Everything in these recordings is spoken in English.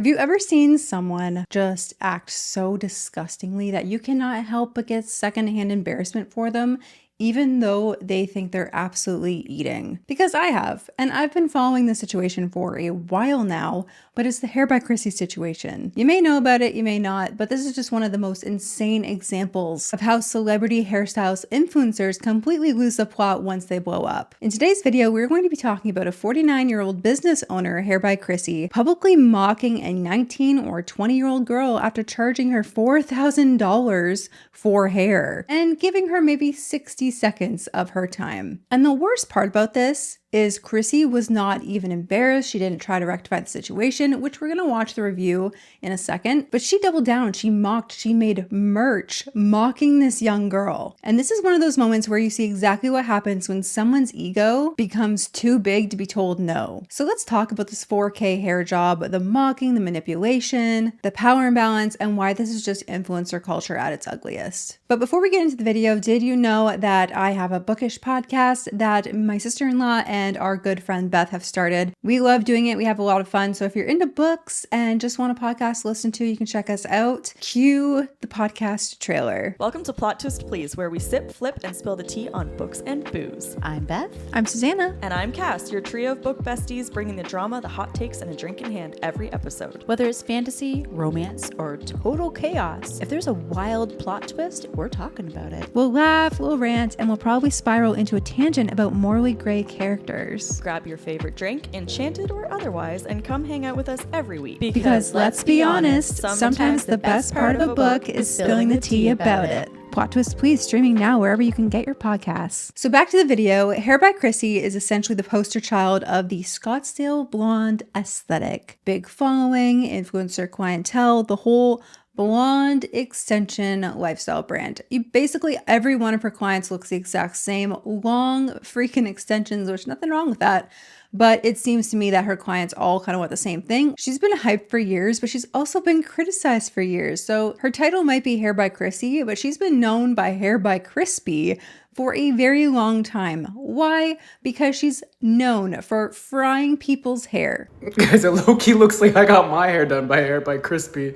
Have you ever seen someone just act so disgustingly that you cannot help but get secondhand embarrassment for them, even though they think they're absolutely eating? Because I have, and I've been following this situation for a while now, but it's the Hair by Chrissy situation. You may know about it, you may not, but this is just one of the most insane examples of how celebrity hairstylist influencers completely lose the plot once they blow up. In today's video, we're going to be talking about a 49-year-old business owner, Hair by Chrissy, publicly mocking a 19 or 20-year-old girl after charging her $4,000 for hair and giving her maybe 60 seconds of her time. And the worst part about this is Chrissy was not even embarrassed. She didn't try to rectify the situation, which we're going to watch the review in a second, but she doubled down. She mocked, she made merch mocking this young girl. And this is one of those moments where you see exactly what happens when someone's ego becomes too big to be told no. So let's talk about this 4K hair job, the mocking, the manipulation, the power imbalance, and why this is just influencer culture at its ugliest. But before we get into the video, did you know that I have a bookish podcast that my sister-in-law and our good friend Beth have started? We love doing it. We have a lot of fun. So if you're into books and just want a podcast to listen to, you can check us out. Cue the podcast trailer. Welcome to Plot Twist Please, where we sip, flip, and spill the tea on books and booze. I'm Beth. I'm Susannah. And I'm Cass, your trio of book besties, bringing the drama, the hot takes, and a drink in hand every episode. Whether it's fantasy, romance, or total chaos, if there's a wild plot twist, we're talking about it. We'll laugh, we'll rant, and we'll probably spiral into a tangent about morally gray characters. Grab your favorite drink, enchanted or otherwise, and come hang out with us every week. Because let's be honest, sometimes the best part of a book is spilling the tea about it. Plot Twist Please, streaming now wherever you can get your podcasts. So back to the video. Hair by Chrissy is essentially the poster child of the Scottsdale blonde aesthetic. Big following, influencer clientele, the whole blonde extension lifestyle brand. Basically every one of her clients looks the exact same, long freaking extensions, which nothing wrong with that. But it seems to me that her clients all kind of want the same thing. She's been hyped for years, but she's also been criticized for years. So her title might be Hair by Chrissy, but she's been known by Hair by Crispy for a very long time. Why? Because she's known for frying people's hair. Guys, it low-key looks like I got my hair done by Hair by Crispy.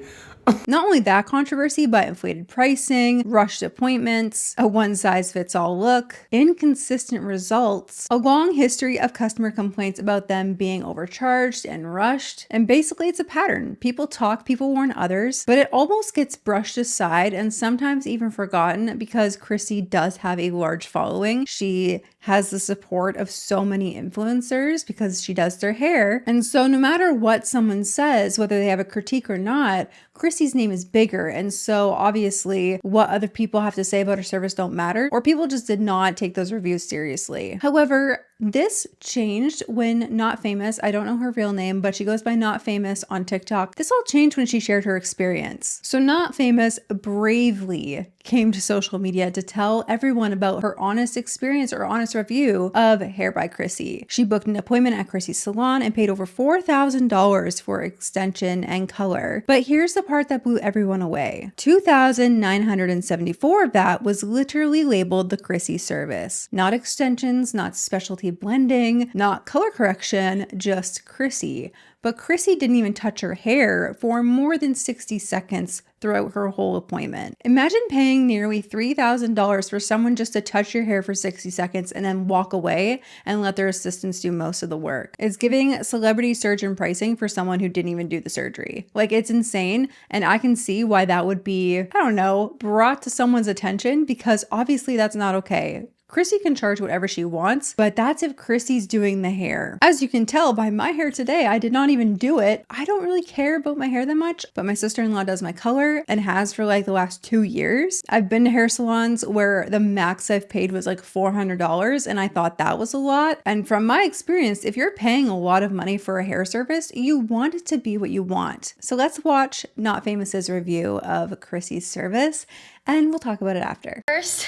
Not only that controversy, but inflated pricing, rushed appointments, a one-size-fits-all look, inconsistent results, a long history of customer complaints about them being overcharged and rushed, and basically it's a pattern. People talk, people warn others, but it almost gets brushed aside and sometimes even forgotten because Chrissy does have a large following. She has the support of so many influencers because she does their hair. And so no matter what someone says, whether they have a critique or not, Chrissy's name is bigger. And so obviously what other people have to say about her service don't matter, or people just did not take those reviews seriously. However, this changed when NotFamous, I don't know her real name, but she goes by NotFamous on TikTok. This all changed when she shared her experience. So NotFamous bravely came to social media to tell everyone about her honest experience or honest review of Hair by Chrissy. She booked an appointment at Chrissy's salon and paid over $4,000 for extension and color. But here's the part that blew everyone away. $2,974 of that was literally labeled the Chrissy service. Not extensions, not specialty blending, not color correction, just Chrissy. But Chrissy didn't even touch her hair for more than 60 seconds throughout her whole appointment. Imagine paying nearly $3,000 for someone just to touch your hair for 60 seconds and then walk away and let their assistants do most of the work. It's giving celebrity surgeon pricing for someone who didn't even do the surgery. Like, it's insane. And I can see why that would be, I don't know, brought to someone's attention, because obviously that's not okay. Chrissy can charge whatever she wants, but that's if Chrissy's doing the hair. As you can tell by my hair today, I did not even do it. I don't really care about my hair that much, but my sister-in-law does my color and has for like the last 2 years. I've been to hair salons where the max I've paid was like $400, and I thought that was a lot. And from my experience, if you're paying a lot of money for a hair service, you want it to be what you want. So let's watch NotFamous's review of Chrissy's service, and we'll talk about it after. First,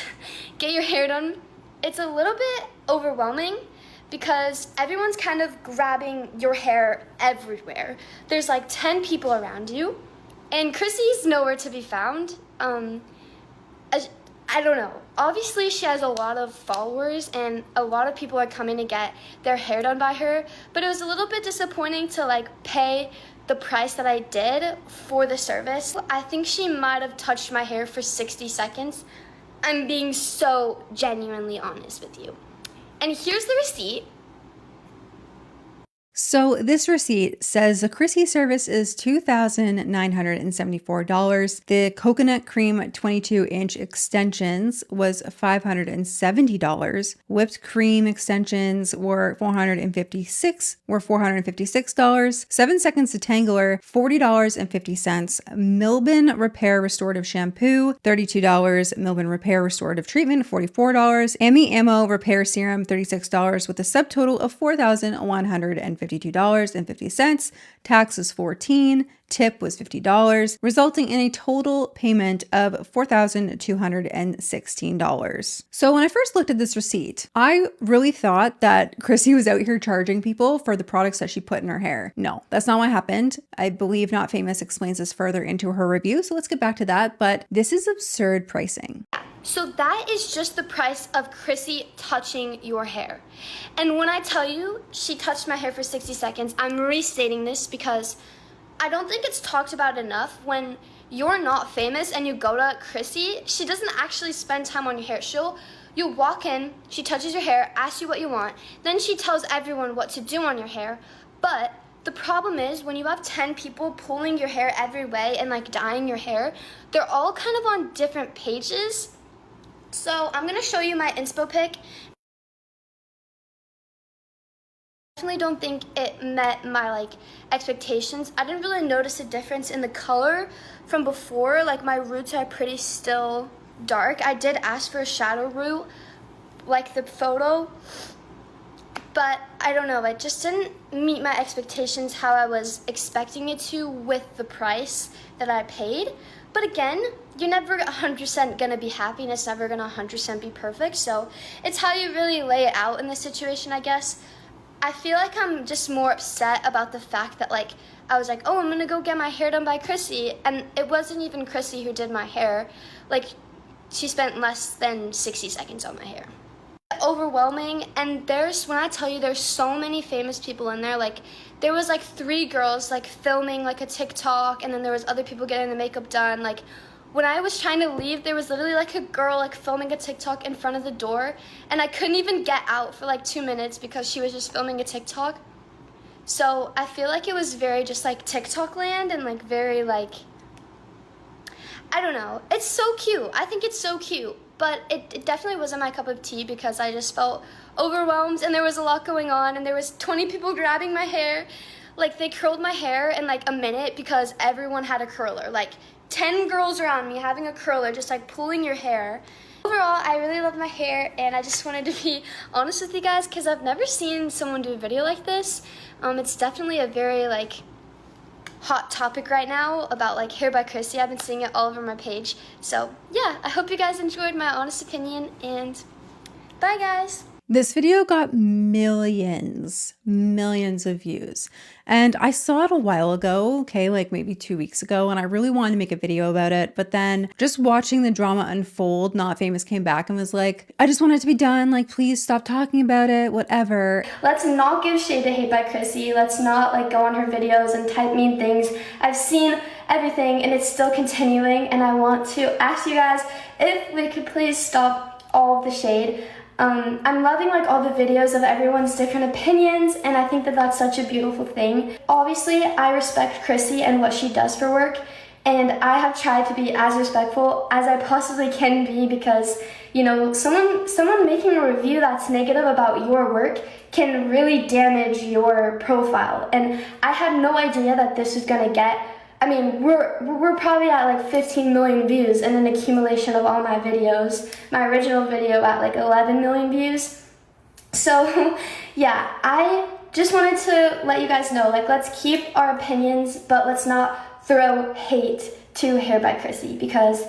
get your hair done. It's a little bit overwhelming because everyone's kind of grabbing your hair everywhere. There's like 10 people around you, and Chrissy's nowhere to be found. I don't know. Obviously, she has a lot of followers, and a lot of people are coming to get their hair done by her, but it was a little bit disappointing to like pay the price that I did for the service. I think she might have touched my hair for 60 seconds. I'm being so genuinely honest with you. And here's the receipt. So this receipt says the Chrissy service is $2,974. The coconut cream 22-inch extensions was $570. Whipped cream extensions were $456. 7 seconds detangler, $40.50. Milbin repair restorative shampoo, $32. Milbin repair restorative treatment, $44. Ami Ammo repair serum, $36 with a subtotal of $4,152.50. Tax was $14. Tip was $50, resulting in a total payment of $4,216. So when I first looked at this receipt, I really thought that Chrissy was out here charging people for the products that she put in her hair. No, that's not what happened. I believe NotFamous explains this further into her review, so let's get back to that, but this is absurd pricing. So that is just the price of Chrissy touching your hair. And when I tell you she touched my hair for 60 seconds, I'm restating this because I don't think it's talked about enough. When you're not famous and you go to Chrissy, she doesn't actually spend time on your hair. You'll walk in, she touches your hair, asks you what you want, then she tells everyone what to do on your hair. But the problem is when you have 10 people pulling your hair every way and like dyeing your hair, they're all kind of on different pages. So I'm gonna show you my inspo pic. Definitely don't think it met my expectations. I didn't really notice a difference in the color from before. Like my roots are pretty still dark. I did ask for a shadow root like the photo, but I don't know, it just didn't meet my expectations how I was expecting it to with the price that I paid. But again, you're never 100% gonna be happy and it's never gonna 100% be perfect. So it's how you really lay it out in this situation, I guess. I feel like I'm just more upset about the fact that I was like, oh, I'm gonna go get my hair done by Chrissy, and it wasn't even Chrissy who did my hair. She spent less than 60 seconds on my hair. Overwhelming, and when I tell you there's so many famous people in there, there was 3 girls filming a TikTok, and then there was other people getting the makeup done. When I was trying to leave, there was literally a girl filming a TikTok in front of the door, and I couldn't even get out for 2 minutes because she was just filming a TikTok. So I feel like it was very just TikTok land and very I don't know. It's so cute. I think it's so cute, but it definitely wasn't my cup of tea because I just felt overwhelmed and there was a lot going on and there was 20 people grabbing my hair. They curled my hair in a minute because everyone had a curler. 10 girls around me having a curler, just pulling your hair. Overall, I really love my hair, and I just wanted to be honest with you guys because I've never seen someone do a video like this. It's definitely a very hot topic right now about Hair by Chrissy. I've been seeing it all over my page. So yeah, I hope you guys enjoyed my honest opinion, and bye guys. This video got millions of views. And I saw it a while ago, okay, maybe 2 weeks ago, and I really wanted to make a video about it. But then just watching the drama unfold, NotFamous came back and was like, I just want it to be done. Please stop talking about it, whatever. Let's not give shade to Hair by Chrissy. Let's not go on her videos and type mean things. I've seen everything and it's still continuing. And I want to ask you guys if we could please stop all of the shade. I'm loving all the videos of everyone's different opinions, and I think that that's such a beautiful thing. Obviously, I respect Chrissy and what she does for work, and I have tried to be as respectful as I possibly can be because, someone making a review that's negative about your work can really damage your profile. And I had no idea that this was gonna get, we're probably at 15 million views and an accumulation of all my videos. My original video at 11 million views. So yeah, I just wanted to let you guys know, let's keep our opinions, but let's not throw hate to Hair by Chrissy because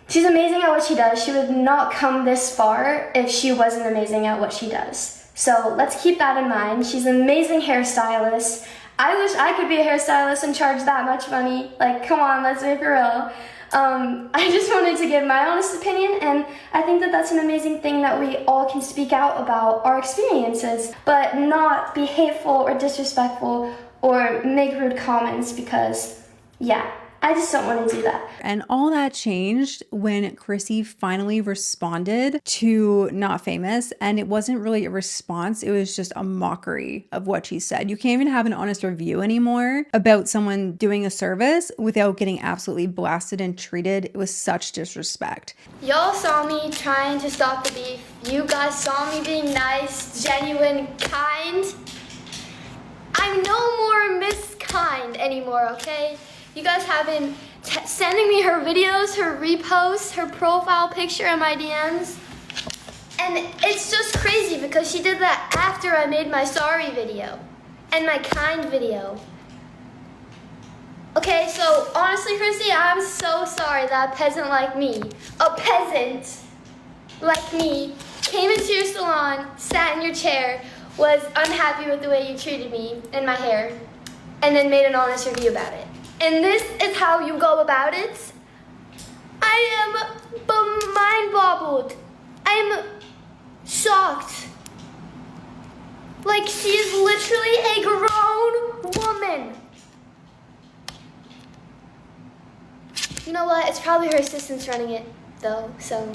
she's amazing at what she does. She would not come this far if she wasn't amazing at what she does. So let's keep that in mind. She's an amazing hairstylist. I wish I could be a hairstylist and charge that much money. Come on, let's be for real. I just wanted to give my honest opinion, and I think that that's an amazing thing that we all can speak out about our experiences, but not be hateful or disrespectful or make rude comments because, yeah, I just don't want to do that. And all that changed when Chrissy finally responded to NotFamous, and it wasn't really a response, it was just a mockery of what she said. You can't even have an honest review anymore about someone doing a service without getting absolutely blasted and treated with such disrespect. Y'all saw me trying to stop the beef. You guys saw me being nice, genuine, kind. I'm no more Miss Kind anymore, okay? You guys have been sending me her videos, her reposts, her profile picture in my DMs. And it's just crazy because she did that after I made my sorry video and my kind video. Okay, so honestly, Chrissy, I'm so sorry that a peasant like me, came into your salon, sat in your chair, was unhappy with the way you treated me and my hair, and then made an honest review about it. And this is how you go about it? I am mind-boggled. I'm shocked. Like, she is literally a grown woman. You know what? It's probably her assistants running it, though, so.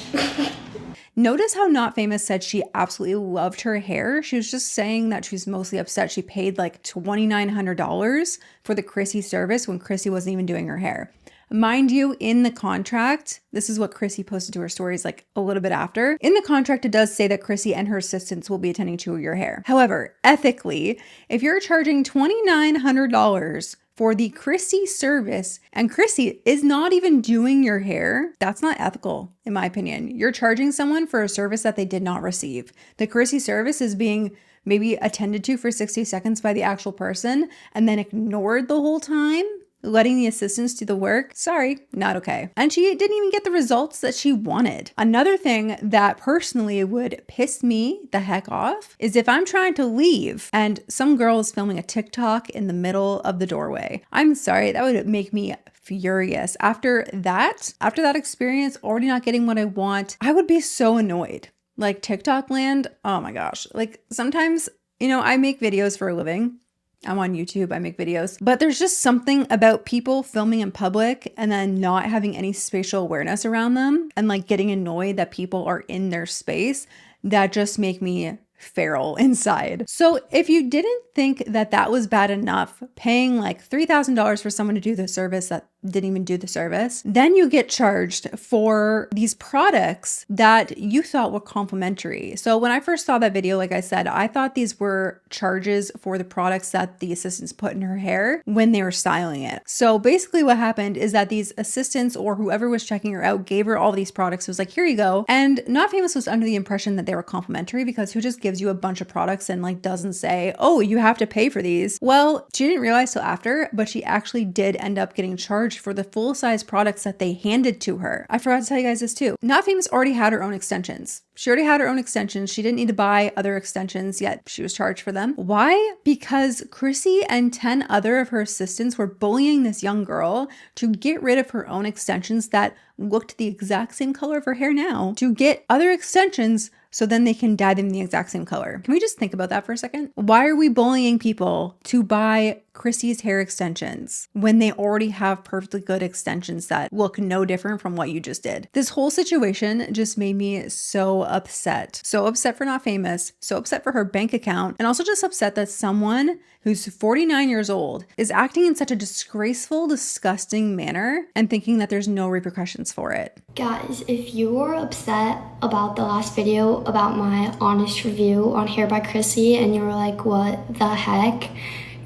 Notice how NotFamous said she absolutely loved her hair. She was just saying that she was mostly upset she paid like $2,900 for the Chrissy service when Chrissy wasn't even doing her hair. Mind you, in the contract, this is what Chrissy posted to her stories like a little bit after. In the contract, it does say that Chrissy and her assistants will be attending to your hair. However, ethically, if you're charging $2,900 for the Chrissy service and Chrissy is not even doing your hair, that's not ethical, in my opinion. You're charging someone for a service that they did not receive. The Chrissy service is being maybe attended to for 60 seconds by the actual person and then ignored the whole time, letting the assistants do the work. Sorry, not okay. And she didn't even get the results that she wanted. Another thing that personally would piss me the heck off is if I'm trying to leave and some girl is filming a TikTok in the middle of the doorway. I'm sorry, that would make me furious. After that experience, already not getting what I want, I would be so annoyed. Like TikTok land, oh my gosh. Like sometimes, I make videos for a living. I'm on YouTube, I make videos, but there's just something about people filming in public and then not having any spatial awareness around them and like getting annoyed that people are in their space that just make me feral inside. So if you didn't think that that was bad enough, paying like $3,000 for someone to do the service that didn't even do the service, then you get charged for these products that you thought were complimentary. So when I first saw that video, like I said, I thought these were charges for the products that the assistants put in her hair when they were styling it. So basically what happened is that these assistants or whoever was checking her out gave her all these products. It was like, here you go. And NotFamous was under the impression that they were complimentary because who just gives you a bunch of products and like doesn't say, oh, you have to pay for these. Well, she didn't realize till after, but she actually did end up getting charged for the full-size products that they handed to her. I forgot to tell you guys this too. NotFamous already had her own extensions. She already had her own extensions. She didn't need to buy other extensions, yet she was charged for them. Why? Because Chrissy and 10 other of her assistants were bullying this young girl to get rid of her own extensions that looked the exact same color of her hair now, to get other extensions so then they can dye them the exact same color. Can we just think about that for a second? Why are we bullying people to buy Chrissy's hair extensions when they already have perfectly good extensions that look no different from what you just did? This whole situation just made me so upset. So upset for NotFamous, so upset for her bank account, and also just upset that someone who's 49 years old is acting in such a disgraceful, disgusting manner and thinking that there's no repercussions for it. Guys, if you were upset about the last video about my honest review on Hair by Chrissy and you were like, what the heck?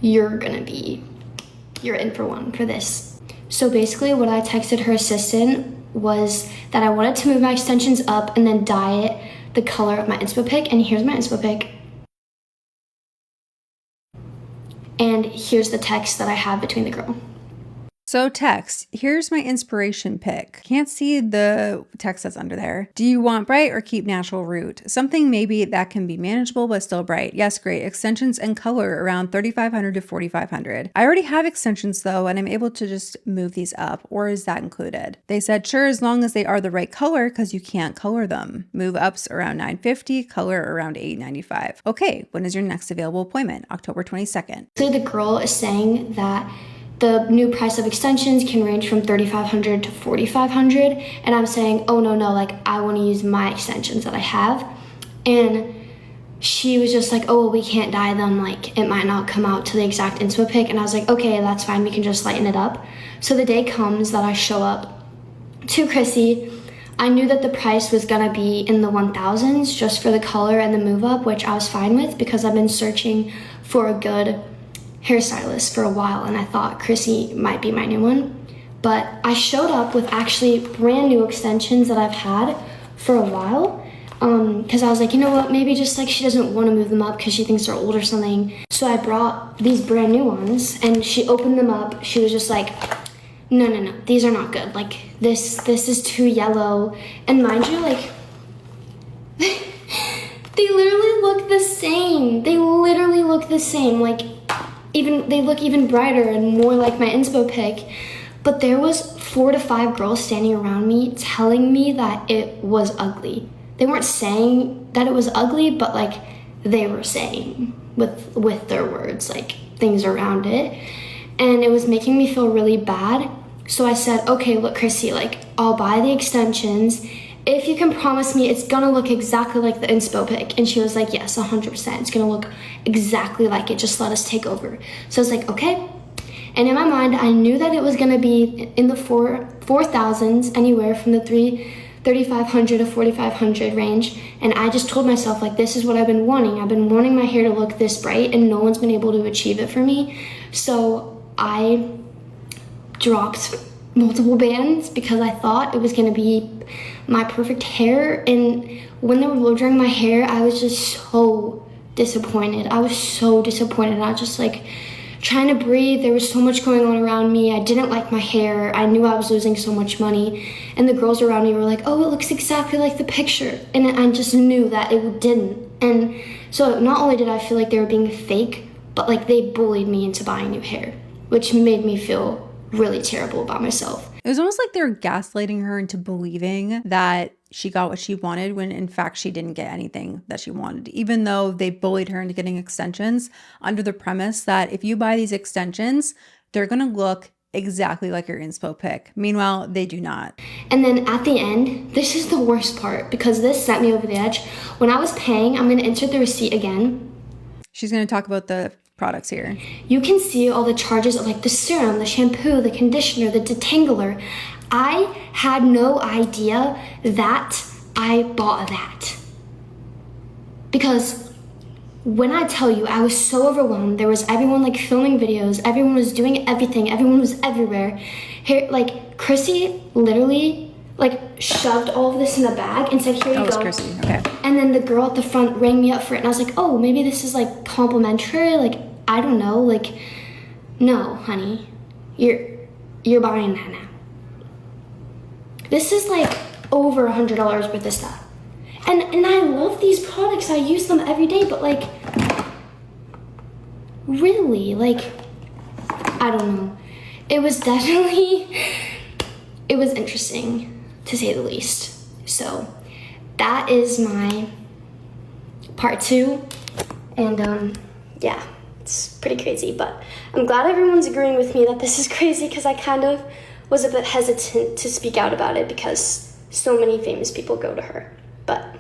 You're in for one for this. So basically what I texted her assistant was that I wanted to move my extensions up and then dye it the color of my inspo pic, and here's my inspo pic. And here's the text that I have between the girl. So text, here's my inspiration pick. Can't see the text that's under there. Do you want bright or keep natural root? Something maybe that can be manageable but still bright. Yes, great. Extensions and color around 3,500 to 4,500. I already have extensions though, and I'm able to just move these up, or is that included? They said, sure, as long as they are the right color, because you can't color them. Move ups around 950, color around 895. Okay, when is your next available appointment? October 22nd. So the girl is saying that the new price of extensions can range from 3,500 to 4,500, and I'm saying, oh no, like I want to use my extensions that I have. And she was just like, oh, well, we can't dye them, like it might not come out to the exact inspo pic. And I was like, okay, that's fine, we can just lighten it up. So the day comes that I show up to Chrissy. I knew that the price was gonna be in the 1,000s just for the color and the move up, which I was fine with because I've been searching for a good hairstylist for a while, and I thought Chrissy might be my new one. But I showed up with actually brand new extensions that I've had for a while, because I was like, you know what, maybe just like she doesn't want to move them up because she thinks they're old or something. So I brought these brand new ones, and she opened them up. She was just like, no, these are not good. Like this is too yellow. And mind you, like they literally look the same. They literally look the same. Like they look even brighter and more like my inspo pic. But there was 4 to 5 girls standing around me telling me that it was ugly. They weren't saying that it was ugly, but like they were saying with their words, like things around it. And it was making me feel really bad. So I said, okay, look, Chrissy, like I'll buy the extensions if you can promise me it's gonna look exactly like the inspo pic. And she was like, yes, 100%. It's gonna look exactly like it. Just let us take over. So I was like, okay. And in my mind, I knew that it was gonna be in the 4,000s, anywhere from the 3,500 to 4,500 range. And I just told myself, like, this is what I've been wanting. I've been wanting my hair to look this bright, and no one's been able to achieve it for me. So I dropped multiple bands because I thought it was gonna be my perfect hair. And when they were blow drying my hair, I was just so disappointed. I was just like trying to breathe. There was so much going on around me. I didn't like my hair. I knew I was losing so much money. And the girls around me were like, oh, it looks exactly like the picture. And I just knew that it didn't. And so not only did I feel like they were being fake, but like they bullied me into buying new hair, which made me feel really terrible about myself. It was almost like they were gaslighting her into believing that she got what she wanted when in fact she didn't get anything that she wanted, even though they bullied her into getting extensions under the premise that if you buy these extensions, they're going to look exactly like your inspo pic. Meanwhile, they do not. And then at the end, this is the worst part because this sent me over the edge. When I was paying, I'm going to insert the receipt again. She's going to talk about the products here. You can see all the charges of like the serum, the shampoo, the conditioner, the detangler. I had no idea that I bought that. Because when I tell you, I was so overwhelmed. There was everyone like filming videos. Everyone was doing everything. Everyone was everywhere. Here, like Chrissy literally like shoved all of this in a bag and said, here you go. That was Chrissy, okay. And then the girl at the front rang me up for it. And I was like, oh, maybe this is like complimentary. Like, I don't know. Like, no, honey, you're buying that now. This is like over $100 worth of stuff. And I love these products. I use them every day, but like, really, like, I don't know. It was interesting to say the least. So that is my part 2. And yeah, it's pretty crazy, but I'm glad everyone's agreeing with me that this is crazy because I kind of was a bit hesitant to speak out about it because so many famous people go to her. But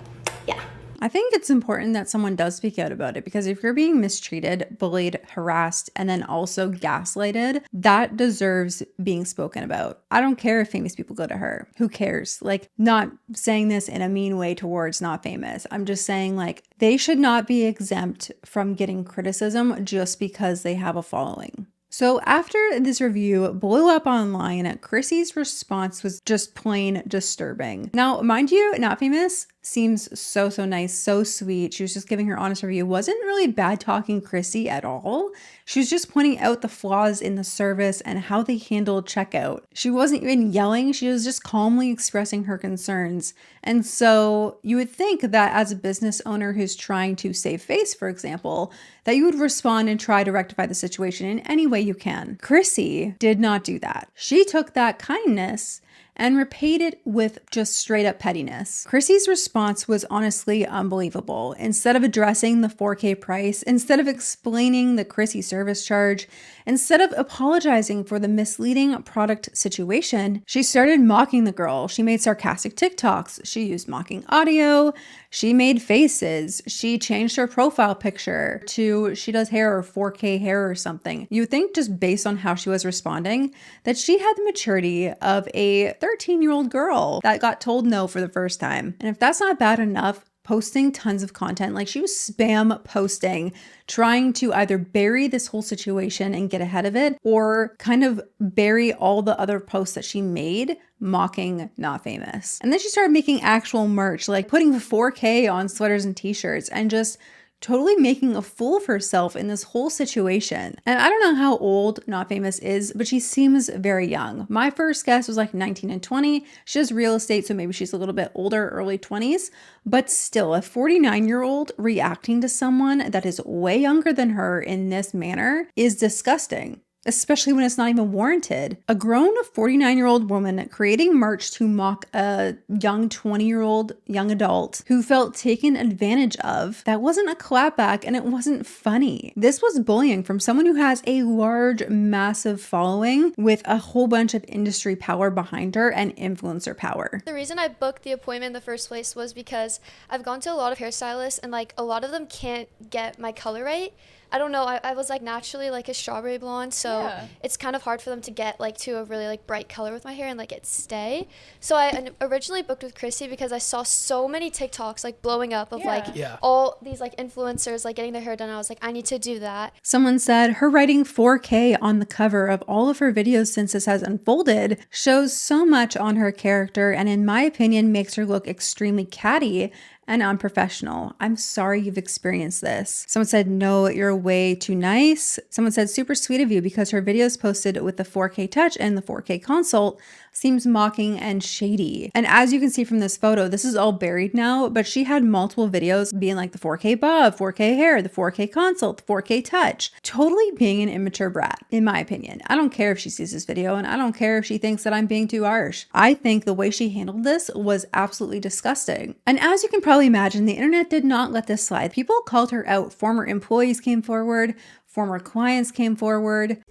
yeah. I think it's important that someone does speak out about it because if you're being mistreated, bullied, harassed, and then also gaslighted, that deserves being spoken about. I don't care if famous people go to her. Who cares? Like, not saying this in a mean way towards Not Famous. I'm just saying like they should not be exempt from getting criticism just because they have a following. So after this review blew up online, Chrissy's response was just plain disturbing. Now, mind you, Not Famous, seems so nice, so sweet. She was just giving her honest review. Wasn't really bad talking Chrissy at all. She was just pointing out the flaws in the service and how they handled checkout. She wasn't even yelling. She was just calmly expressing her concerns. And so you would think that as a business owner who's trying to save face, for example, that you would respond and try to rectify the situation in any way you can. Chrissy did not do that. She took that kindness and repaid it with just straight up pettiness. Chrissy's response was honestly unbelievable. Instead of addressing the 4K price, instead of explaining the Chrissy service charge, instead of apologizing for the misleading product situation, she started mocking the girl. She made sarcastic TikToks. She used mocking audio. She made faces. She changed her profile picture to she does hair or 4K hair or something. You would think just based on how she was responding that she had the maturity of a 13-year-old girl that got told no for the first time. And if that's not bad enough, posting tons of content, like she was spam posting, trying to either bury this whole situation and get ahead of it or kind of bury all the other posts that she made mocking NotFamous. And then she started making actual merch, like putting 4K on sweaters and t-shirts and just totally making a fool of herself in this whole situation. And I don't know how old NotFamous is, but she seems very young. My first guess was like 19 and 20. She does real estate, so maybe she's a little bit older, early 20s, but still a 49-year-old reacting to someone that is way younger than her in this manner is disgusting. Especially when it's not even warranted. A grown 49-year-old woman creating merch to mock a young 20-year-old young adult who felt taken advantage of. That wasn't a clapback and it wasn't funny. This was bullying from someone who has a large, massive following with a whole bunch of industry power behind her and influencer power. The reason I booked the appointment in the first place was because I've gone to a lot of hairstylists and like a lot of them can't get my color right. I don't know, I was like naturally like a strawberry blonde, so it's kind of hard for them to get like to a really like bright color with my hair and like it stay. So I originally booked with Chrissy because I saw so many TikToks like blowing up of all these like influencers like getting their hair done. I was like, I need to do that. Someone said her writing 4K on the cover of all of her videos since this has unfolded shows so much on her character and in my opinion makes her look extremely catty and unprofessional. I'm sorry you've experienced this. Someone said, no, you're way too nice. Someone said, super sweet of you because her videos posted with the 4K touch and the 4K consult seems mocking and shady. And as you can see from this photo, this is all buried now, but she had multiple videos being like the 4K bob, 4K hair, the 4K consult, the 4K touch, totally being an immature brat, in my opinion. I don't care if she sees this video and I don't care if she thinks that I'm being too harsh. I think the way she handled this was absolutely disgusting. And as you can probably imagine, the internet did not let this slide. People called her out. Former employees came forward, former clients came forward.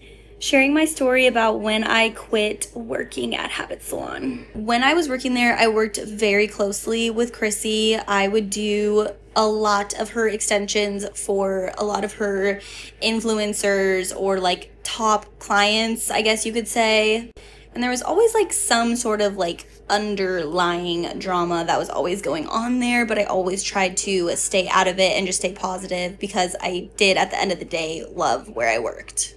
Sharing my story about when I quit working at Habit Salon. When I was working there, I worked very closely with Chrissy. I would do a lot of her extensions for a lot of her influencers or like top clients, I guess you could say. And there was always like some sort of like underlying drama that was always going on there, but I always tried to stay out of it and just stay positive because I did at the end of the day love where I worked.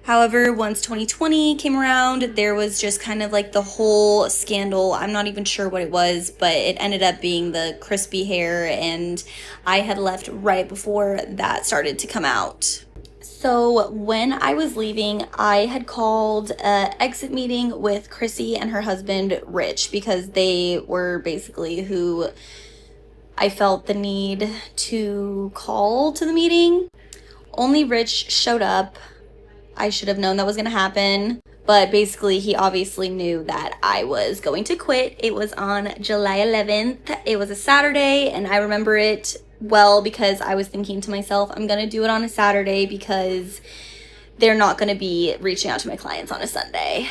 However, once 2020 came around, there was just kind of like the whole scandal. I'm not even sure what it was, but it ended up being the crispy hair, and I had left right before that started to come out. So when I was leaving, I had called an exit meeting with Chrissy and her husband, Rich, because they were basically who I felt the need to call to the meeting. Only Rich showed up. I should have known that was going to happen, but basically he obviously knew that I was going to quit. It was on July 11th. It was a Saturday, and I remember it well because I was thinking to myself, I'm going to do it on a Saturday because they're not going to be reaching out to my clients on a Sunday.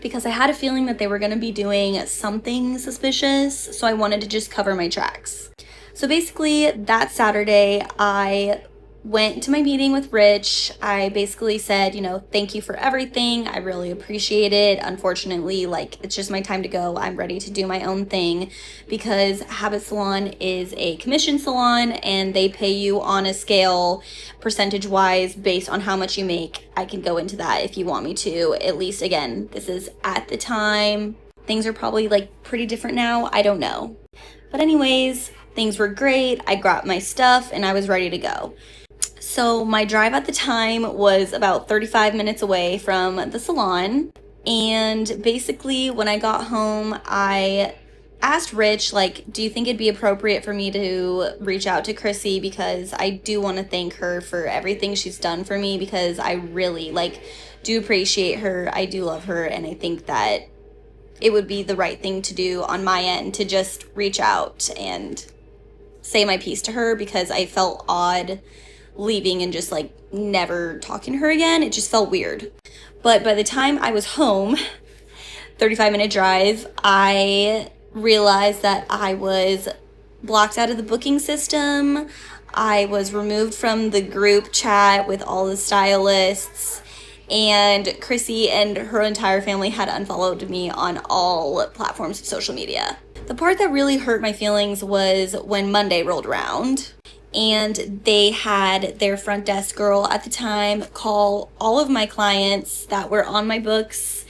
Because I had a feeling that they were going to be doing something suspicious, so I wanted to just cover my tracks. So basically that Saturday, I went to my meeting with Rich. I basically said, you know, thank you for everything. I really appreciate it. Unfortunately, like, it's just my time to go. I'm ready to do my own thing because Habit Salon is a commission salon and they pay you on a scale percentage-wise based on how much you make. I can go into that if you want me to. At least, again, this is at the time. Things are probably like pretty different now. I don't know. But anyways, things were great. I grabbed my stuff and I was ready to go. So my drive at the time was about 35 minutes away from the salon. And basically when I got home, I asked Rich, like, do you think it'd be appropriate for me to reach out to Chrissy, because I do want to thank her for everything she's done for me, because I really, like, do appreciate her. I do love her, and I think that it would be the right thing to do on my end to just reach out and say my piece to her, because I felt odd leaving and just, like, never talking to her again. It just felt weird. But by the time I was home, 35-minute drive, I realized that I was blocked out of the booking system. I was removed from the group chat with all the stylists, and Chrissy and her entire family had unfollowed me on all platforms of social media. The part that really hurt my feelings was when Monday rolled around and they had their front desk girl at the time call all of my clients that were on my books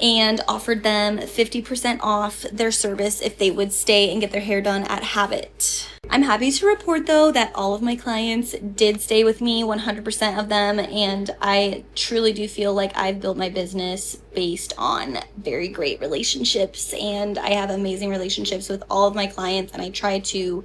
and offered them 50% off their service if they would stay and get their hair done at Habit. I'm happy to report though that all of my clients did stay with me, 100% of them, and I truly do feel like I've built my business based on very great relationships, and I have amazing relationships with all of my clients, and I try to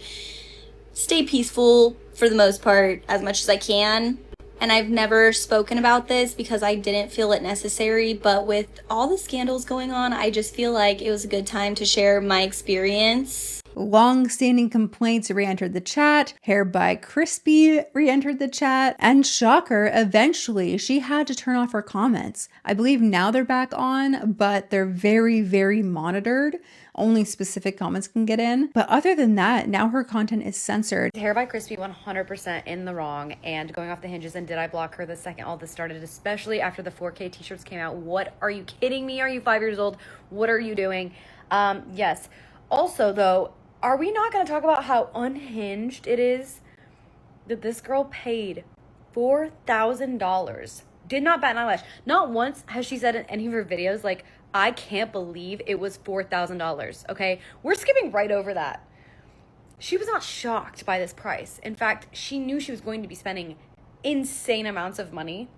stay peaceful for the most part as much as I can. And I've never spoken about this because I didn't feel it necessary, but with all the scandals going on, I just feel like it was a good time to share my experience. Long-standing complaints re-entered the chat, Hair by Chrissy re-entered the chat, and shocker, eventually she had to turn off her comments. I believe now they're back on, but they're very, very monitored. Only specific comments can get in. But other than that, now her content is censored. Hair by Chrissy 100% in the wrong and going off the hinges. And did I block her the second all this started, especially after the 4K t-shirts came out? What, are you kidding me? Are you 5 years old? What are you doing? Yes. Also though, are we not going to talk about how unhinged it is that this girl paid $4,000? Did not bat an eyelash. Not once has she said in any of her videos, like, I can't believe it was $4,000, okay? We're skipping right over that. She was not shocked by this price. In fact, she knew she was going to be spending insane amounts of money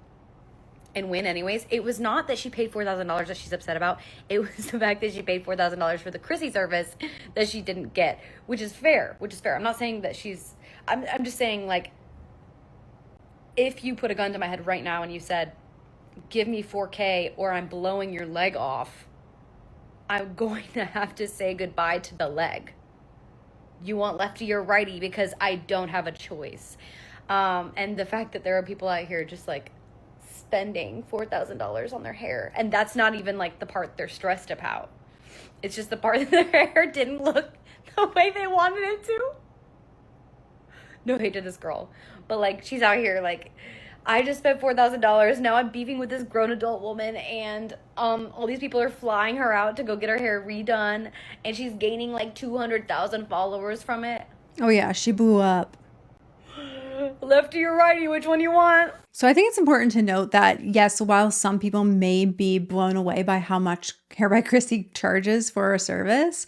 and win anyways. It was not that she paid $4,000 that she's upset about. It was the fact that she paid $4,000 for the Chrissy service that she didn't get, which is fair, I'm not saying that she's, I'm just saying, like, if you put a gun to my head right now and you said, give me 4K or I'm blowing your leg off, I'm going to have to say goodbye to the leg. You want lefty or righty, because I don't have a choice. And the fact that there are people out here just like spending $4,000 on their hair, and that's not even like the part they're stressed about. It's just the part that their hair didn't look the way they wanted it to. No hate to this girl, but like, she's out here like, I just spent $4,000. Now I'm beefing with this grown adult woman, and all these people are flying her out to go get her hair redone, and she's gaining like 200,000 followers from it. Oh yeah, she blew up. Lefty or righty, which one you want? So I think it's important to note that, yes, while some people may be blown away by how much Hair by Chrissy charges for her service,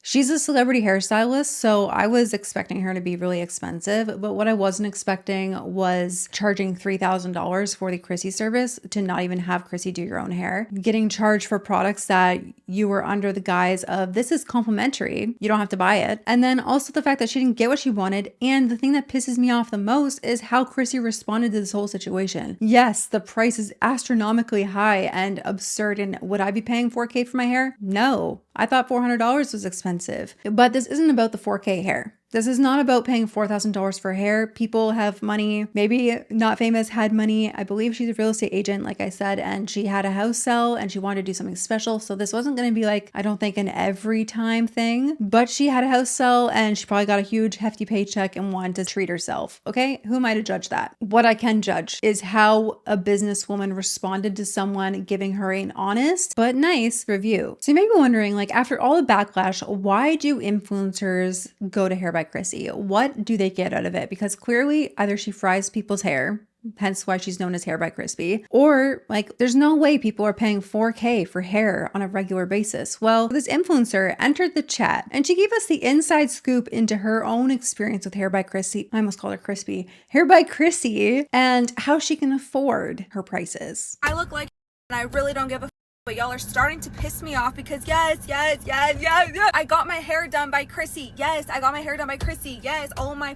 she's a celebrity hairstylist, so I was expecting her to be really expensive, but what I wasn't expecting was charging $3,000 for the Chrissy service to not even have Chrissy do your own hair. Getting charged for products that you were under the guise of, this is complimentary, you don't have to buy it. And then also the fact that she didn't get what she wanted, and the thing that pisses me off the most is how Chrissy responded to this whole situation. Yes, the price is astronomically high and absurd, and would I be paying 4K for my hair? No. I thought $400 was expensive, but this isn't about the 4K hair. This is not about paying $4,000 for hair. People have money. Maybe NotFamous had money. I believe she's a real estate agent, like I said, and she had a house sell and she wanted to do something special. So this wasn't going to be like, I don't think, an every time thing, but she had a house sell and she probably got a huge hefty paycheck and wanted to treat herself. Okay. Who am I to judge that? What I can judge is how a businesswoman responded to someone giving her an honest but nice review. So you may be wondering, like, after all the backlash, why do influencers go to Hair by Chrissy? What do they get out of it? Because clearly either she fries people's hair, hence why she's known as Hair by Chrissy. Or like, there's no way people are paying $4K for hair on a regular basis. Well, this influencer entered the chat and she gave us the inside scoop into her own experience with Hair by Chrissy. I almost called her Crispy. Hair by Chrissy, and how she can afford her prices. I look like and I really don't give a but y'all are starting to piss me off because yes, I got my hair done by Chrissy. Yes, I got my hair done by Chrissy. Yes, oh my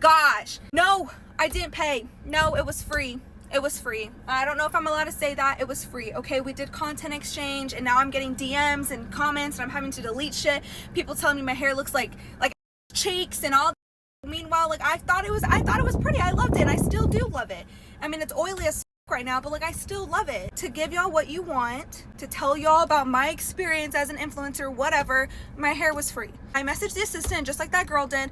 gosh. No, I didn't pay. No, it was free. It was free. I don't know if I'm allowed to say that. It was free. Okay, we did content exchange and now I'm getting DMs and comments and I'm having to delete shit. People telling me my hair looks like cheeks and all. Meanwhile, like I thought it was pretty. I loved it and I still do love it. I mean, it's oily as right now, but like I still love it. To give y'all what you want, to tell y'all about my experience as an influencer, whatever, my hair was free. I messaged the assistant just like that girl did.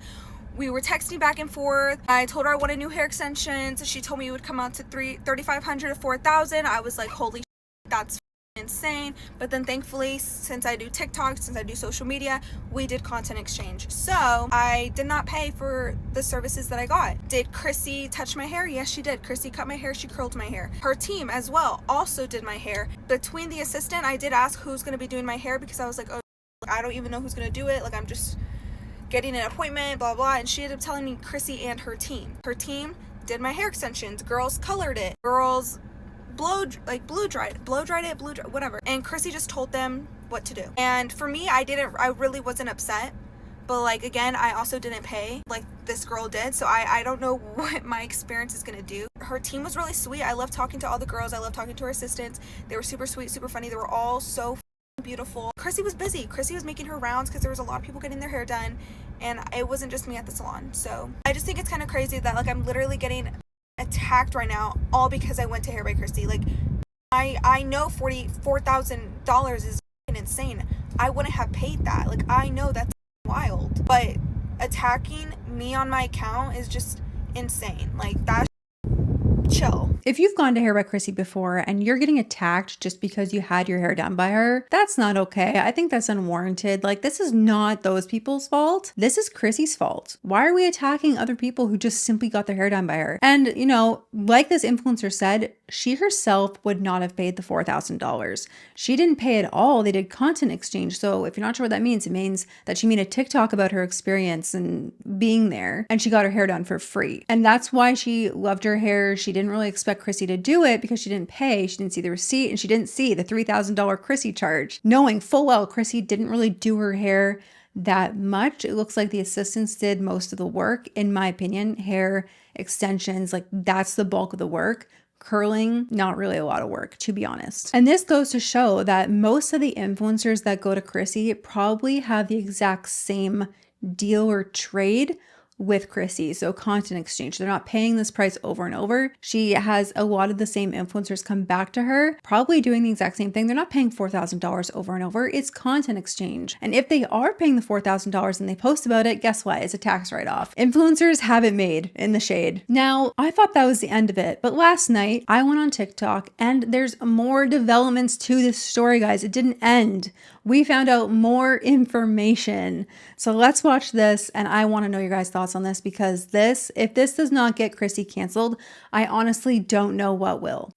We were texting back and forth. I told her I wanted new hair extensions. She told me it would come out to $3,500 to $4,000. I was like, holy shit, that's insane. But then thankfully, since I do TikTok, since I do social media, we did content exchange. So I did not pay for the services that I got. Did Chrissy touch my hair? Yes, she did. Chrissy cut my hair. She curled my hair. Her team as well also did my hair. Between the assistant, I did ask who's going to be doing my hair because I was like, oh, I don't even know who's going to do it. Like, I'm just getting an appointment, blah, blah. And she ended up telling me Chrissy and her team. Her team did my hair extensions. Girls colored it. Girls blow dried it, whatever. And Chrissy just told them what to do. And for me, I really wasn't upset. But like, again, I also didn't pay like this girl did. So I don't know what my experience is going to do. Her team was really sweet. I love talking to all the girls. I love talking to her assistants. They were super sweet, super funny. They were all so beautiful. Chrissy was busy. Chrissy was making her rounds because there was a lot of people getting their hair done. And it wasn't just me at the salon. So I just think it's kind of crazy that like I'm literally getting attacked right now all because I went to Hair by Chrissy. Like I know $44,000 is insane. I wouldn't have paid that. Like I know that's wild, but attacking me on my account is just insane. Like that's chill. If you've gone to Hair by Chrissy before and you're getting attacked just because you had your hair done by her, that's not okay. I think that's unwarranted. Like, this is not those people's fault. This is Chrissy's fault. Why are we attacking other people who just simply got their hair done by her? And, you know, like this influencer said, she herself would not have paid the $4,000. She didn't pay at all. They did content exchange. So if you're not sure what that means, it means that she made a TikTok about her experience and being there, and she got her hair done for free. And that's why she loved her hair. She didn't really expect Chrissy to do it because she didn't pay. She didn't see the receipt and she didn't see the $3,000 Chrissy charge, knowing full well Chrissy didn't really do her hair that much. It looks like the assistants did most of the work, in my opinion. Hair extensions, like that's the bulk of the work. Curling, not really a lot of work, to be honest. And this goes to show that most of the influencers that go to Chrissy probably have the exact same deal or trade with Chrissy. So content exchange, they're not paying this price over and over. She has a lot of the same influencers come back to her, probably doing the exact same thing. They're not paying $4,000 over and over. It's content exchange. And if they are paying the $4,000 and they post about it, guess what? It's a tax write-off. Influencers have it made in the shade. Now, I thought that was the end of it, but last night I went on TikTok and there's more developments to this story, guys. It didn't end. We found out more information. So let's watch this, and I want to know your guys' thoughts on this, because if this does not get Chrissy canceled, I honestly don't know what will.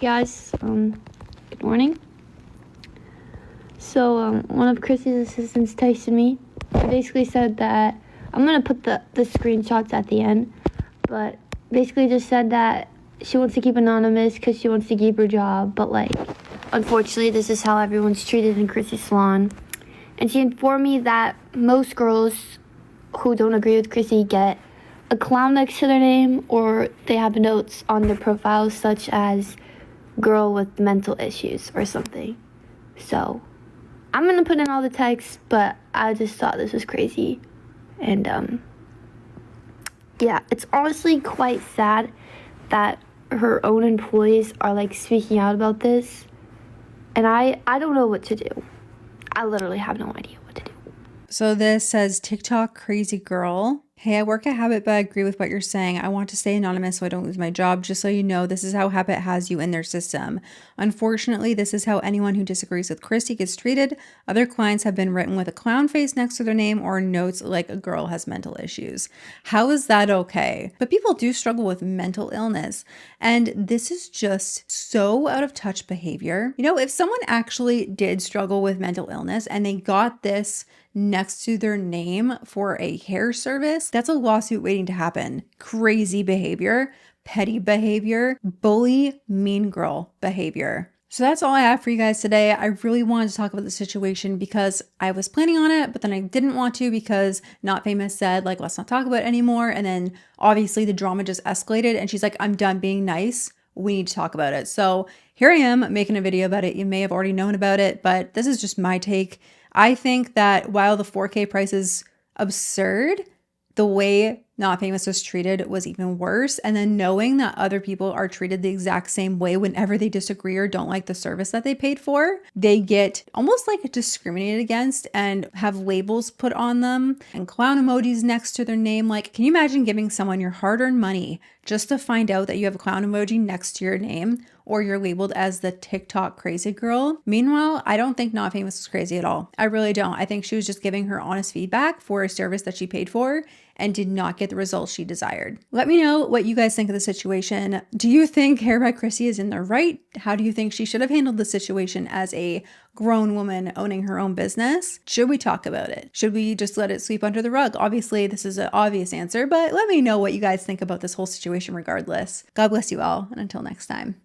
Guys, good morning. So one of Chrissy's assistants texted me. I basically said that I'm gonna put the screenshots at the end, but basically just said that she wants to keep anonymous because she wants to keep her job, but like, unfortunately, this is how everyone's treated in Chrissy's salon. And she informed me that most girls who don't agree with Chrissy get a clown next to their name, or they have notes on their profiles such as girl with mental issues or something. So I'm gonna put in all the text, but I just thought this was crazy. And yeah, it's honestly quite sad that her own employees are like speaking out about this. And I don't know what to do. I literally have no idea what to do. So this says TikTok crazy girl Hey, I work at Habit, but I agree with what you're saying. I want to stay anonymous so I don't lose my job. Just so you know, this is how Habit has you in their system. Unfortunately, this is how anyone who disagrees with Chrissy gets treated. Other clients have been written with a clown face next to their name or notes like a girl has mental issues. How is that okay? But people do struggle with mental illness, and this is just so out of touch behavior. You know, if someone actually did struggle with mental illness and they got this next to their name for a hair service, that's a lawsuit waiting to happen. Crazy behavior, petty behavior, bully, mean girl behavior. So that's all I have for you guys today. I really wanted to talk about the situation because I was planning on it, but then I didn't want to because NotFamous said, like, let's not talk about it anymore. And then obviously the drama just escalated and she's like, I'm done being nice. We need to talk about it. So here I am making a video about it. You may have already known about it, but this is just my take. I think that while the 4K price is absurd, the way NotFamous was treated was even worse. And then knowing that other people are treated the exact same way whenever they disagree or don't like the service that they paid for, they get almost like discriminated against and have labels put on them and clown emojis next to their name. Like, can you imagine giving someone your hard-earned money just to find out that you have a clown emoji next to your name, or you're labeled as the TikTok crazy girl? Meanwhile, I don't think NotFamous was crazy at all. I really don't. I think she was just giving her honest feedback for a service that she paid for and did not get the results she desired. Let me know what you guys think of the situation. Do you think Hair by Chrissy is in the right? How do you think she should have handled the situation as a grown woman owning her own business? Should we talk about it? Should we just let it sweep under the rug? Obviously, this is an obvious answer, but let me know what you guys think about this whole situation regardless. God bless you all, and until next time.